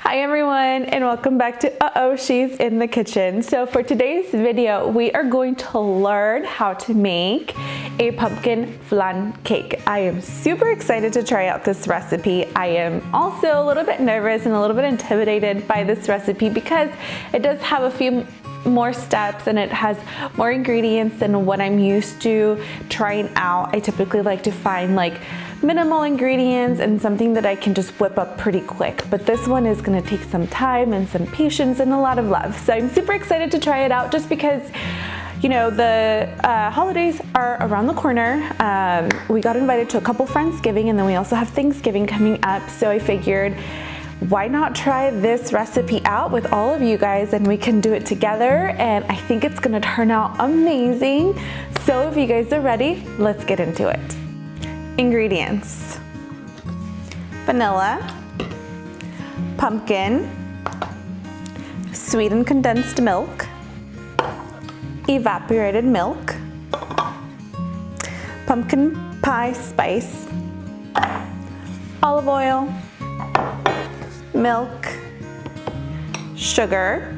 Hi everyone, and welcome back to Uh-Oh, She's in the Kitchen. So for today's video, we are going to learn how to make a pumpkin flan cake. I am super excited to try out this recipe. I am also a little bit nervous and a little bit intimidated by this recipe because it does have a few more steps and it has more ingredients than what I'm used to trying out. I typically like to find like minimal ingredients and something that I can just whip up pretty quick. But this one is gonna take some time and some patience and a lot of love. So I'm super excited to try it out just because, you know, the holidays are around the corner. We got invited to a couple Friendsgiving and then we also have Thanksgiving coming up. So I figured, why not try this recipe out with all of you guys and we can do it together, and I think it's gonna turn out amazing. So if you guys are ready, let's get into it. Ingredients: vanilla, pumpkin, sweetened condensed milk, evaporated milk, pumpkin pie spice, olive oil, milk, sugar,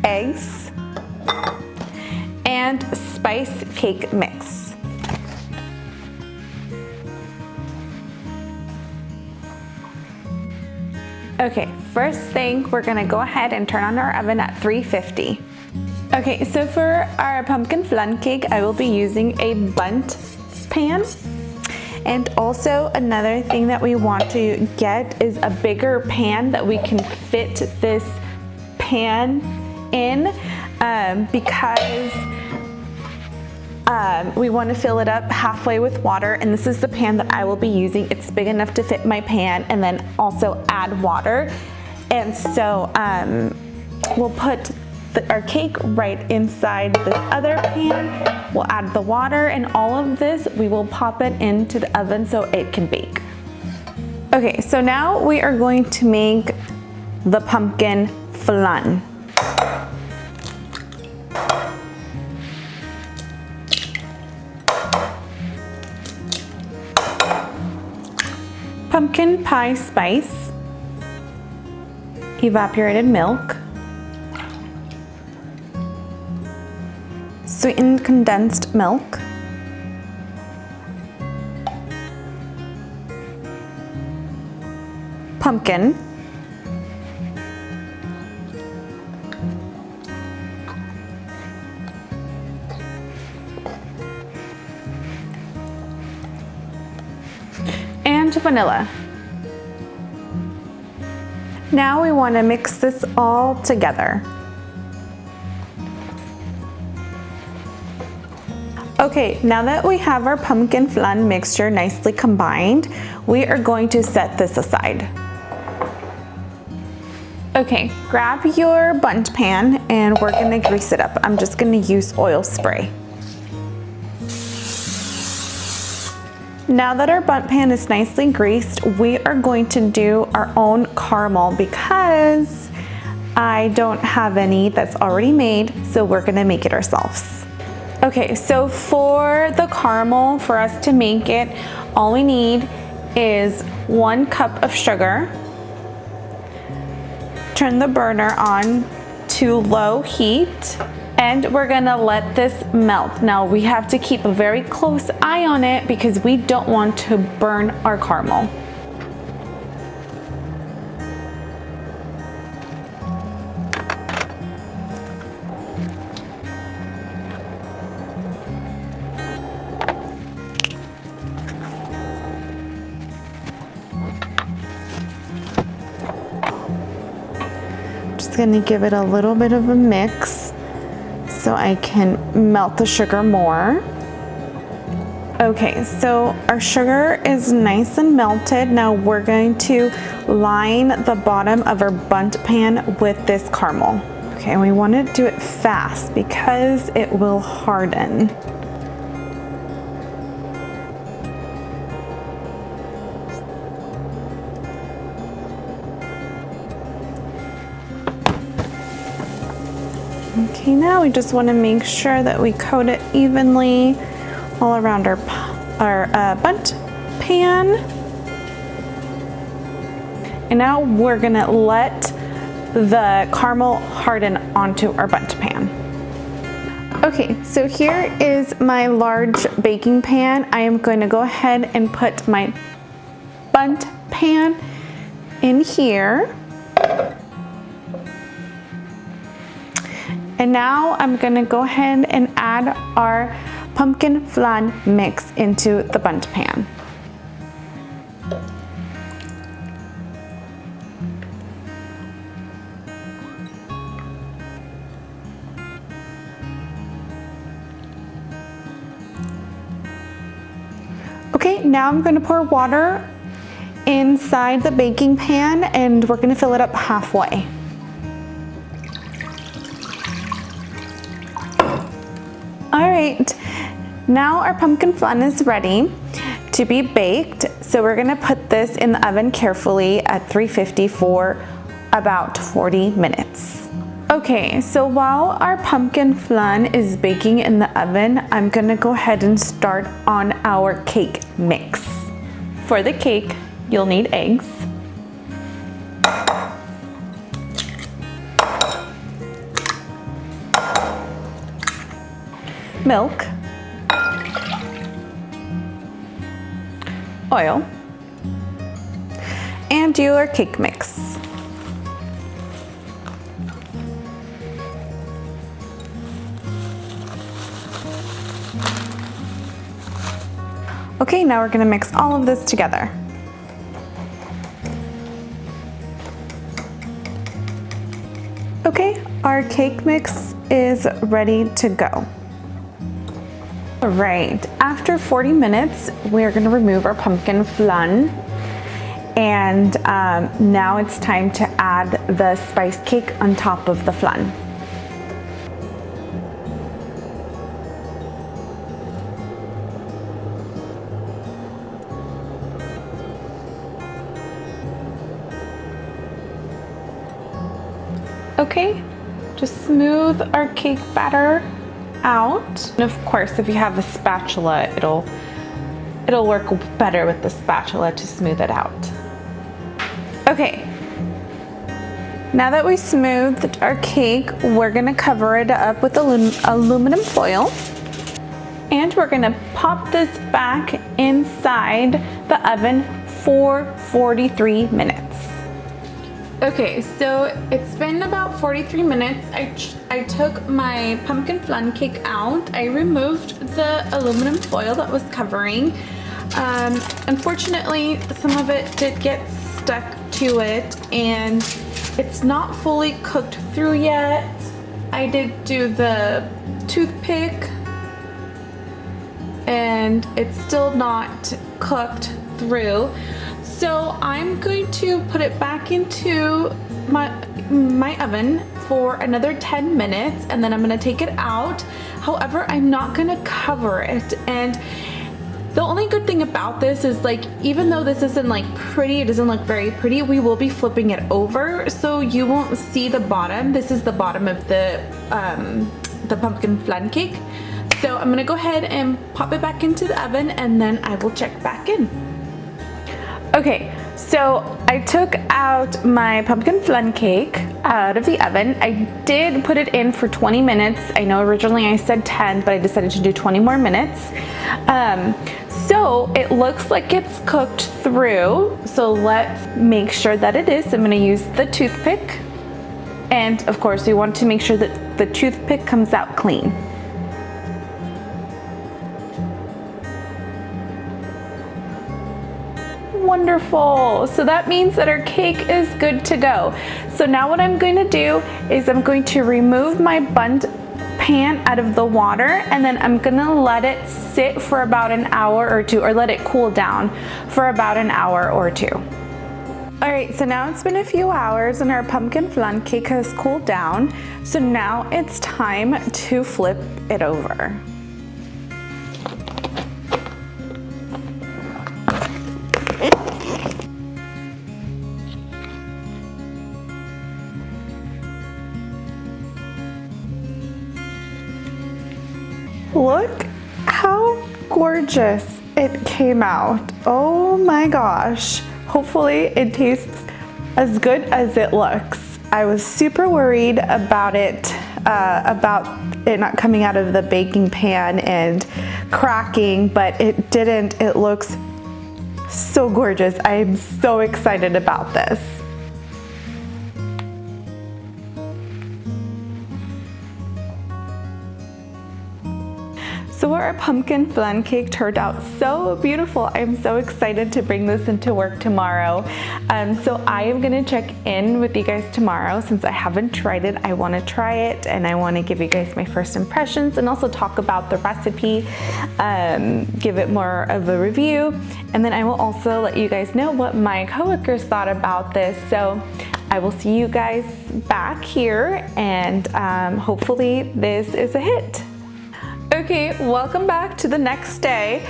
eggs, and spice cake mix. Okay, first thing, we're gonna go ahead and turn on our oven at 350. Okay, so for our pumpkin flan cake, I will be using a bundt pan. And also another thing that we want to get is a bigger pan that we can fit this pan in because we want to fill it up halfway with water, and this is the pan that I will be using. It's big enough to fit my pan and then also add water. And so we'll put our cake right inside this other pan. We'll add the water, and all of this we will pop it into the oven so it can bake. Okay, so now we are going to make the pumpkin flan. Pumpkin pie spice, evaporated milk, sweetened condensed milk, pumpkin, and vanilla. Now we want to mix this all together. Okay, now that we have our pumpkin flan mixture nicely combined, we are going to set this aside. Okay, grab your bundt pan and we're gonna grease it up. I'm just gonna use oil spray. Now that our bundt pan is nicely greased, we are going to do our own caramel because I don't have any that's already made, so we're gonna make it ourselves. Okay, so for the caramel, for us to make it, all we need is 1 cup of sugar. Turn the burner on to low heat, and we're gonna let this melt. Now we have to keep a very close eye on it because we don't want to burn our caramel. Just gonna give it a little bit of a mix so I can melt the sugar more. Okay, so our sugar is nice and melted. Now we're going to line the bottom of our bundt pan with this caramel. Okay, and we want to do it fast because it will harden. Okay, now we just want to make sure that we coat it evenly all around our bundt pan. And now we're gonna let the caramel harden onto our bundt pan. Okay, so here is my large baking pan. I am going to go ahead and put my bundt pan in here. And now I'm gonna go ahead and add our pumpkin flan mix into the bundt pan. Okay, now I'm going to pour water inside the baking pan and we're going to fill it up halfway. All right, now our pumpkin flan is ready to be baked. So we're going to put this in the oven carefully at 350 for about 40 minutes. Okay, so while our pumpkin flan is baking in the oven, I'm gonna go ahead and start on our cake mix. For the cake, you'll need eggs, milk, oil, and your cake mix. Okay, now we're gonna mix all of this together. Okay, our cake mix is ready to go. All right, after 40 minutes, we're gonna remove our pumpkin flan. And now it's time to add the spice cake on top of the flan. Okay, just smooth our cake batter out. And of course, if you have a spatula, it'll work better with the spatula to smooth it out. Okay, now that we smoothed our cake, we're gonna cover it up with aluminum foil. And we're gonna pop this back inside the oven for 43 minutes. Okay, so it's been about 43 minutes. I took my pumpkin flan cake out. I removed the aluminum foil that was covering. Unfortunately, some of it did get stuck to it and it's not fully cooked through yet. I did do the toothpick and it's still not cooked through. So I'm going to put it back into my oven for another 10 minutes and then I'm gonna take it out. However, I'm not gonna cover it. And the only good thing about this is, like, even though this isn't like pretty, it doesn't look very pretty, we will be flipping it over so you won't see the bottom. This is the bottom of the pumpkin flan cake. So I'm gonna go ahead and pop it back into the oven and then I will check back in. Okay, so I took out my pumpkin flan cake out of the oven. I did put it in for 20 minutes. I know originally I said 10, but I decided to do 20 more minutes. So it looks like it's cooked through. So let's make sure that it is. I'm gonna use the toothpick. And of course, we want to make sure that the toothpick comes out clean. Wonderful. So that means that our cake is good to go. So now what I'm going to do is I'm going to remove my bundt pan out of the water and then I'm gonna let it sit for about an hour or two, or let it cool down for about an hour or two. All right, so now it's been a few hours and our pumpkin flan cake has cooled down. So now it's time to flip it over. Look how gorgeous it came out. Oh my gosh. Hopefully it tastes as good as it looks. I was super worried about it not coming out of the baking pan and cracking, but it didn't. It looks so gorgeous. I am so excited about this. So our pumpkin flan cake turned out so beautiful. I'm so excited to bring this into work tomorrow. So I am gonna check in with you guys tomorrow. Since I haven't tried it, I wanna try it and I wanna give you guys my first impressions and also talk about the recipe, give it more of a review. And then I will also let you guys know what my coworkers thought about this. So I will see you guys back here and hopefully this is a hit. Okay, welcome back to the next day.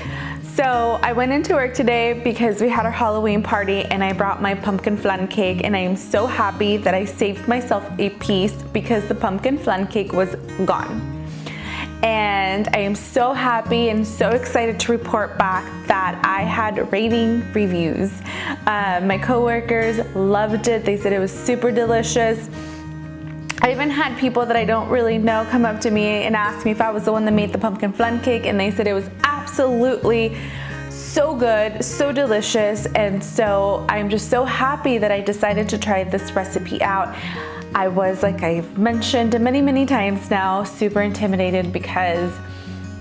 So I went into work today because we had our Halloween party and I brought my pumpkin flan cake, and I am so happy that I saved myself a piece because the pumpkin flan cake was gone. And I am so happy and so excited to report back that I had raving reviews. My coworkers loved it. They said it was super delicious. I even had people that I don't really know come up to me and ask me if I was the one that made the pumpkin flan cake, and they said it was absolutely so good, so delicious. And so I'm just so happy that I decided to try this recipe out. I was, like I've mentioned many times now, super intimidated because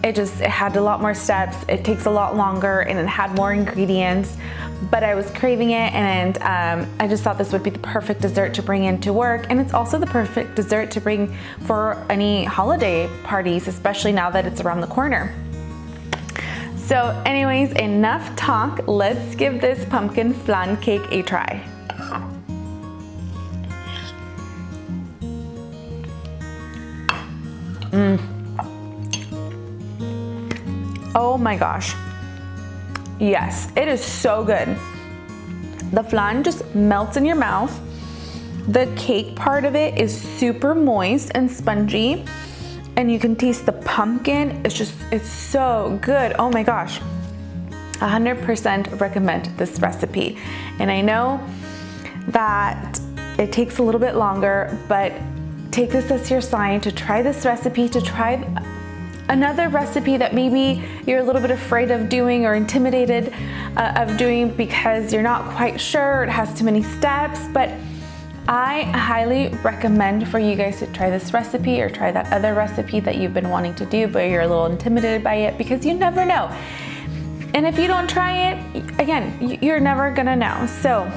it had a lot more steps, it takes a lot longer, and it had more ingredients, but I was craving it, and I just thought this would be the perfect dessert to bring into work. And it's also the perfect dessert to bring for any holiday parties, especially now that it's around the corner. So anyways, enough talk, let's give this pumpkin flan cake a try. Oh my gosh. Yes, it is so good. The flan just melts in your mouth. The cake part of it is super moist and spongy, and you can taste the pumpkin. It's so good. Oh my gosh. 100% recommend this recipe. And I know that it takes a little bit longer, but take this as your sign to try this recipe, to try another recipe that maybe you're a little bit afraid of doing or intimidated of doing because you're not quite sure, it has too many steps. But I highly recommend for you guys to try this recipe or try that other recipe that you've been wanting to do but you're a little intimidated by it, because you never know. And if you don't try it, again, you're never gonna know. So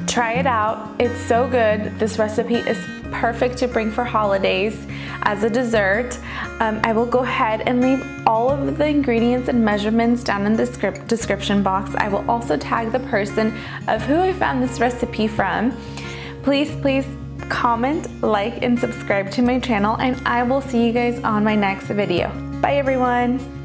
try it out. It's so good. This recipe is perfect to bring for holidays as a dessert. I will go ahead and leave all of the ingredients and measurements down in the description box. I will also tag the person of who I found this recipe from. Please comment, like, and subscribe to my channel, and I will see you guys on my next video. Bye everyone.